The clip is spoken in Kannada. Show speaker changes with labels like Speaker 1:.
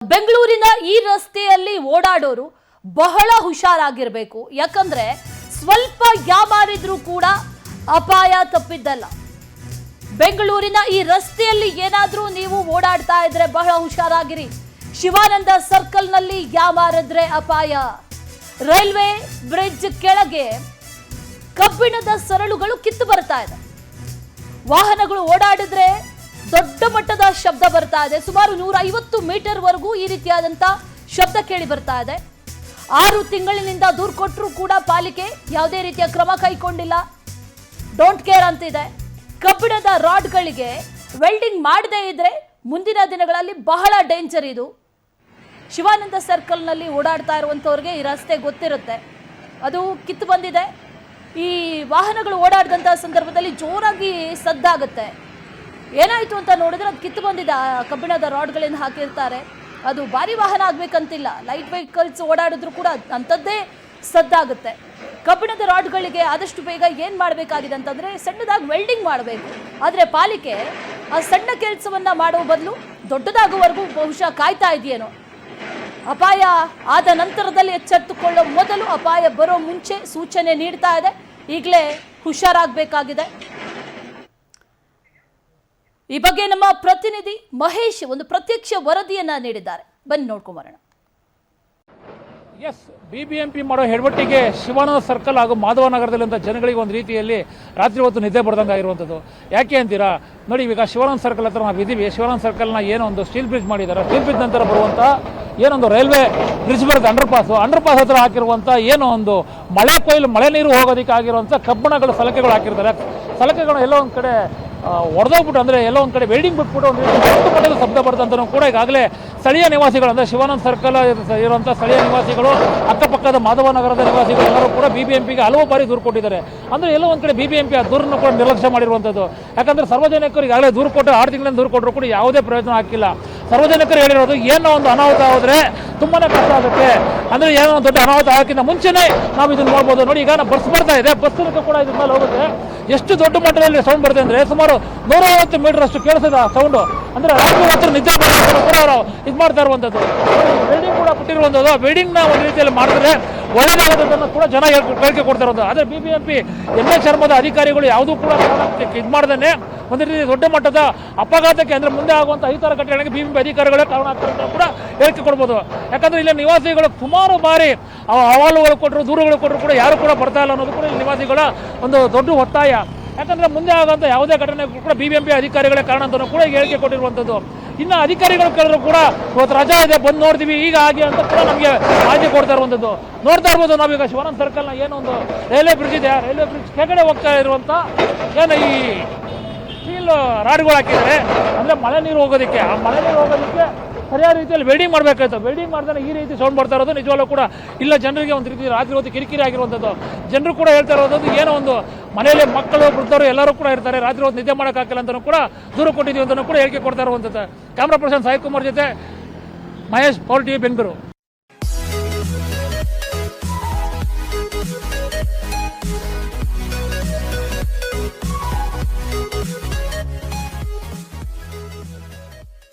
Speaker 1: ಬೆಂಗಳೂರಿನ ಈ ರಸ್ತೆಯಲ್ಲಿ ಓಡಾಡೋರು ಬಹಳ ಹುಷಾರಾಗಿರಬೇಕು. ಯಾಕಂದ್ರೆ ಸ್ವಲ್ಪ ಯಾಮಾರಿದ್ರೂ ಕೂಡ ಅಪಾಯ ತಪ್ಪಿದ್ದಲ್ಲ. ಬೆಂಗಳೂರಿನ ಈ ರಸ್ತೆಯಲ್ಲಿ ಏನಾದ್ರೂ ನೀವು ಓಡಾಡ್ತಾ ಇದ್ರೆ ಬಹಳ ಹುಷಾರಾಗಿರಿ. ಶಿವಾನಂದ ಸರ್ಕಲ್ ನಲ್ಲಿ ಯಾಮಾರಿದ್ರೆ ಅಪಾಯ. ರೈಲ್ವೆ ಬ್ರಿಡ್ಜ್ ಕೆಳಗೆ ಕಬ್ಬಿಣದ ಸರಳುಗಳು ಕಿತ್ತು ಬರ್ತಾ ಇದೆ. ವಾಹನಗಳು ಓಡಾಡಿದ್ರೆ ದೊಡ್ಡ ಮಟ್ಟದ ಶಬ್ದ ಬರ್ತಾ ಇದೆ. ಸುಮಾರು 150 ಮೀಟರ್ ವರೆಗೂ ಈ ರೀತಿಯಾದಂತ ಶಬ್ದ ಕೇಳಿ ಬರ್ತಾ ಇದೆ. 6 ತಿಂಗಳಿನಿಂದ ದೂರು ಕೊಟ್ಟರೂ ಕೂಡ ಪಾಲಿಕೆ ಯಾವುದೇ ರೀತಿಯ ಕ್ರಮ ಕೈಗೊಂಡಿಲ್ಲ. ಡೋಂಟ್ ಕೇರ್ ಅಂತಿದೆ. ಕಬ್ಬಿಣದ ರಾಡ್ಗಳಿಗೆ ವೆಲ್ಡಿಂಗ್ ಮಾಡದೇ ಇದ್ರೆ ಮುಂದಿನ ದಿನಗಳಲ್ಲಿ ಬಹಳ ಡೇಂಜರ್ ಇದು. ಶಿವಾನಂದ ಸರ್ಕಲ್ ನಲ್ಲಿ ಓಡಾಡ್ತಾ ಇರುವಂತವ್ರಿಗೆ ಈ ರಸ್ತೆ ಗೊತ್ತಿರುತ್ತೆ. ಅದು ಕಿತ್ತು ಬಂದಿದೆ. ಈ ವಾಹನಗಳು ಓಡಾಡಿದಂತಹ ಸಂದರ್ಭದಲ್ಲಿ ಜೋರಾಗಿ ಸದ್ದಾಗುತ್ತೆ. ಏನಾಯ್ತು ಅಂತ ನೋಡಿದ್ರೆ ಅದು ಕಿತ್ತು ಬಂದಿದೆ. ಕಬ್ಬಿಣದ ರಾಡ್ಗಳಿಂದ ಹಾಕಿರ್ತಾರೆ. ಅದು ಭಾರಿ ವಾಹನ ಆಗ್ಬೇಕಂತಿಲ್ಲ, ಲೈಟ್ ವೆಹಿಕಲ್ಸ್ ಓಡಾಡಿದ್ರು ಕೂಡ ಅಂಥದ್ದೇ ಸದ್ದಾಗುತ್ತೆ. ಕಬ್ಬಿಣದ ರಾಡ್ಗಳಿಗೆ ಆದಷ್ಟು ಬೇಗ ಏನು ಮಾಡಬೇಕಾಗಿದೆ ಅಂತಂದರೆ ಸಣ್ಣದಾಗಿ ವೆಲ್ಡಿಂಗ್ ಮಾಡಬೇಕು. ಆದರೆ ಪಾಲಿಕೆ ಆ ಸಣ್ಣ ಕೆಲಸವನ್ನು ಮಾಡೋ ಬದಲು ದೊಡ್ಡದಾಗುವವರೆಗೂ ಬಹುಶಃ ಕಾಯ್ತಾ ಇದೆಯೇನೋ. ಅಪಾಯ ಆದ ನಂತರದಲ್ಲಿ ಎಚ್ಚೆತ್ತುಕೊಳ್ಳೋ ಮೊದಲು ಅಪಾಯ ಬರೋ ಮುಂಚೆ ಸೂಚನೆ ನೀಡ್ತಾ ಇದೆ. ಈಗಲೇ ಹುಷಾರಾಗಬೇಕಾಗಿದೆ. ಈ ಬಗ್ಗೆ ನಮ್ಮ ಪ್ರತಿನಿಧಿ ಮಹೇಶ್ ಒಂದು ಪ್ರತ್ಯಕ್ಷ ವರದಿಯನ್ನ ನೀಡಿದ್ದಾರೆ. ಬನ್ನಿ ನೋಡ್ಕೊಂಬರೋಣ.
Speaker 2: ಎಸ್, ಬಿಬಿಎಂಪಿ ಮಾಡೋ ಹೆಡ್ವಟ್ಟಿಗೆ ಶಿವಾನಂದ ಸರ್ಕಲ್ ಹಾಗೂ ಮಾಧವನಗರದಲ್ಲಿಂದ ಜನಗಳಿಗೆ ಒಂದು ರೀತಿಯಲ್ಲಿ ರಾತ್ರಿ ಹೊತ್ತು ನಿದ್ದೆ ಬರ್ದಂಗೆ ಆಗಿರುವಂಥದ್ದು. ಯಾಕೆ ಅಂತೀರಾ? ನೋಡಿ, ಈಗ ಶಿವಾನಂದ ಸರ್ಕಲ್ ಹತ್ರ ನಾವು ಇದ್ದೀವಿ. ಶಿವಾನಂದ ಸರ್ಕಲ್ನ ಏನೋ ಒಂದು ಸ್ಟೀಲ್ ಬ್ರಿಡ್ಜ್ ಮಾಡಿದ್ದಾರೆ. ಸ್ಟೀಲ್ ಬ್ರಿಡ್ಜ್ ನಂತರ ಬರುವಂಥ ಏನೊಂದು ರೈಲ್ವೆ ಬ್ರಿಡ್ಜ್ ಬರುತ್ತೆ, ಅಂಡರ್ ಪಾಸ್ ಹತ್ರ ಹಾಕಿರುವಂಥ ಏನೋ ಒಂದು ಮಳೆ ನೀರು ಹೋಗೋದಕ್ಕೆ ಆಗಿರುವಂಥ ಕಬ್ಬಣಗಳ ಸಲಕೆಗಳು ಹಾಕಿರ್ತಾರೆ. ಸಲಕೆಗಳು ಎಲ್ಲೋ ಒಂದು ಕಡೆ ಹೊಡೆದೋಗ್ಬಿಟ್ಟು, ಅಂದರೆ ಎಲ್ಲೋ ಒಂದು ಕಡೆ ವೆಲ್ಡಿಂಗ್ ಬಿಟ್ಬಿಟ್ಟು ಒಂದು ದೊಡ್ಡ ಮಟ್ಟದ ಶಬ್ದ ಬರ್ತಂತನೂ ಕೂಡ ಈಗಾಗಲೇ ಸ್ಥಳೀಯ ನಿವಾಸಿಗಳು, ಅಂದರೆ ಶಿವಾನಂದ ಸರ್ಕಲ್ ಇರುವಂಥ ಸ್ಥಳೀಯ ನಿವಾಸಿಗಳು, ಅಕ್ಕಪಕ್ಕದ ಮಾಧವನಗರದ ನಿವಾಸಿಗಳು ಎಲ್ಲರೂ ಕೂಡ ಬಿಬಿಎಂಪಿಗೆ ಹಲವು ಬಾರಿ ದೂರು ಕೊಟ್ಟಿದ್ದಾರೆ. ಅಂದರೆ ಎಲ್ಲೋ ಒಂದು ಕಡೆ ಬಿಬಿಎಂಪಿ ಆ ದೂರನ್ನು ಕೂಡ ನಿರ್ಲಕ್ಷ್ಯ ಮಾಡಿರುವಂಥದ್ದು. ಯಾಕಂದರೆ ಸಾರ್ವಜನಿಕರು ಈಗಾಗಲೇ ದೂರು ಕೊಟ್ಟು 6 ತಿಂಗಳಿಂದ ದೂರು ಕೊಟ್ಟರು ಕೂಡ ಯಾವುದೇ ಪ್ರಯೋಜನ ಆಗಿಲ್ಲ. ಸಾರ್ವಜನಿಕರು ಹೇಳಿರೋದು ಏನೋ ಒಂದು ಅನಾಹುತ ಹೋದರೆ ತುಂಬಾ ಕಷ್ಟ ಆಗುತ್ತೆ. ಅಂದರೆ ಏನೋ ಒಂದು ದೊಡ್ಡ ಅನಾಹುತ ಆಗೋಕ್ಕಿಂತ ಮುಂಚೆನೇ ನಾವು ಇದನ್ನು ನೋಡ್ಬೋದು. ನೋಡಿ, ಈಗ ಬಸ್ ಬರ್ತಾ ಇದೆ, ಬಸ್ ಕೂಡ ಇದ್ರ ಮೇಲೆ ಹೋಗುತ್ತೆ. ಎಷ್ಟು ದೊಡ್ಡ ಮಟ್ಟದಲ್ಲಿ ಸೌಂಡ್ ಬರುತ್ತೆ ಅಂದರೆ ಸುಮಾರು 150 ಮೀಟರ್ ಅಷ್ಟು ಕೇಳಿಸಿದ ಸೌಂಡು. ಅಂದರೆ ರಾತ್ರಿ ಹೊತ್ತು ನಿದ್ದೆ ಕೂಡ ಅವರು ಇದು ಮಾಡ್ತಾ ಇರುವಂಥದ್ದು. ವೆಲ್ಡಿಂಗ್ ಕೂಡ ಬಿಟ್ಟಿರುವಂಥದ್ದು. ವೆಲ್ಡಿಂಗ್ನ ಒಂದು ರೀತಿಯಲ್ಲಿ ಮಾಡಿದ್ರೆ ಒಳ್ಳೆಯದಾಗೋದನ್ನು ಕೂಡ ಜನ ಹೇಳಿಕೆ ಕೊಡ್ತಾ ಇರೋದು. ಆದರೆ ಬಿಬಿಎಂಪಿ ಎಣ್ಣೆ ಚರ್ಮದ ಅಧಿಕಾರಿಗಳು ಯಾವುದೂ ಕೂಡ ಇದು ಮಾಡ್ದೇ ಒಂದು ರೀತಿ ದೊಡ್ಡ ಮಟ್ಟದ ಅಪಘಾತಕ್ಕೆ, ಅಂದರೆ ಮುಂದೆ ಆಗುವಂಥ ಅಹಿತಕರ ಘಟನೆಗೆ ಬಿಬಿಎಂಪಿ ಅಧಿಕಾರಿಗಳೇ ಕಾರಣ ಆಗ್ತಾರೆ ಅಂತ ಕೂಡ ಹೇಳಿಕೆ ಕೊಡ್ಬೋದು. ಯಾಕಂದರೆ ಇಲ್ಲಿ ನಿವಾಸಿಗಳು ಸುಮಾರು ಬಾರಿ ಅಹವಾಲುಗಳು ಕೊಟ್ಟರು, ದೂರುಗಳು ಕೊಟ್ಟರು ಕೂಡ ಯಾರು ಕೂಡ ಬರ್ತಾ ಇಲ್ಲ ಅನ್ನೋದು ಕೂಡ ಇಲ್ಲಿ ನಿವಾಸಿಗಳ ಒಂದು ದೊಡ್ಡ ಒತ್ತಾಯ. ಯಾಕಂದರೆ ಮುಂದೆ ಆಗುವಂಥ ಯಾವುದೇ ಘಟನೆಗೂ ಕೂಡ ಬಿಬಿಎಂಪಿ ಅಧಿಕಾರಿಗಳೇ ಕಾರಣ ಅಂತಲೂ ಕೂಡ ಈಗ ಹೇಳಿಕೆ ಕೊಟ್ಟಿರುವಂಥದ್ದು. ಇನ್ನು ಅಧಿಕಾರಿಗಳು ಕೇಳಿದ್ರು ಕೂಡ ಇವತ್ತು ರಜಾ ಇದೆ, ಬಂದು ನೋಡ್ತೀವಿ ಈಗ ಹಾಗೆ ಅಂತ ಕೂಡ ನಮಗೆ ಮಾಹಿತಿ ಕೊಡ್ತಾ ಇರುವಂಥದ್ದು. ನೋಡ್ತಾ ಇರ್ಬೋದು ನಾವೀಗ ಶಿವಾನಂದ ಸರ್ಕಲ್ನ ಏನೋ ಒಂದು ರೈಲ್ವೆ ಬ್ರಿಡ್ಜ್ ಇದೆ. ರೈಲ್ವೆ ಬ್ರಿಡ್ಜ್ ಕೆಳಗಡೆ ಹೋಗ್ತಾ ಇರುವಂಥ ಏನು ಈ ಸ್ಟೀಲ್ ರಾಡ್ಗಳು ಹಾಕಿದ್ದಾರೆ. ಅಂದರೆ ಮಳೆ ನೀರು ಹೋಗೋದಕ್ಕೆ, ಆ ಮಳೆ ನೀರು ಹೋಗೋದಕ್ಕೆ ಸರಿಯಾದ ರೀತಿಯಲ್ಲಿ ವೆಲ್ಡಿಂಗ್ ಮಾಡಬೇಕಾಯ್ತು. ವೆಲ್ಡಿಂಗ್ ಮಾಡಿದ್ರೆ ಈ ರೀತಿ ಸೌಂಡ್ ಬರ್ತಾ ಇರೋದು ನಿಜವಾಗ್ಲೂ ಕೂಡ ಇಲ್ಲ ಜನರಿಗೆ ಒಂದು ರೀತಿ ರಾತ್ರಿ ಹೊತ್ತು ಕಿರಿಕಿರಿ ಆಗಿರುವಂಥದ್ದು. ಜನರು ಕೂಡ ಹೇಳ್ತಾ ಇರೋದು ಏನೋ ಒಂದು ಮನೆಯಲ್ಲಿ ಮಕ್ಕಳು ವೃದ್ಧರು ಎಲ್ಲರೂ ಕೂಡ ಇರ್ತಾರೆ, ರಾತ್ರಿ ಹೊತ್ತು ನಿದ್ದೆ ಮಾಡೋಕ್ಕಾಗಿಲ್ಲ ಅಂತಲೂ ಕೂಡ ದೂರು ಕೊಟ್ಟಿದ್ದೀವಿ ಅಂತಲೂ ಕೂಡ ಹೇಳಿಕೆ ಕೊಡ್ತಾ ಇರುವಂಥದ್ದು. ಕ್ಯಾಮ್ರಾ ಪರ್ಸನ್ ಸಾಯಿ ಕುಮಾರ್ ಜೊತೆ ಮಹೇಶ್, ಪವರ್ ಟಿವಿ, ಬೆಂಗಳೂರು.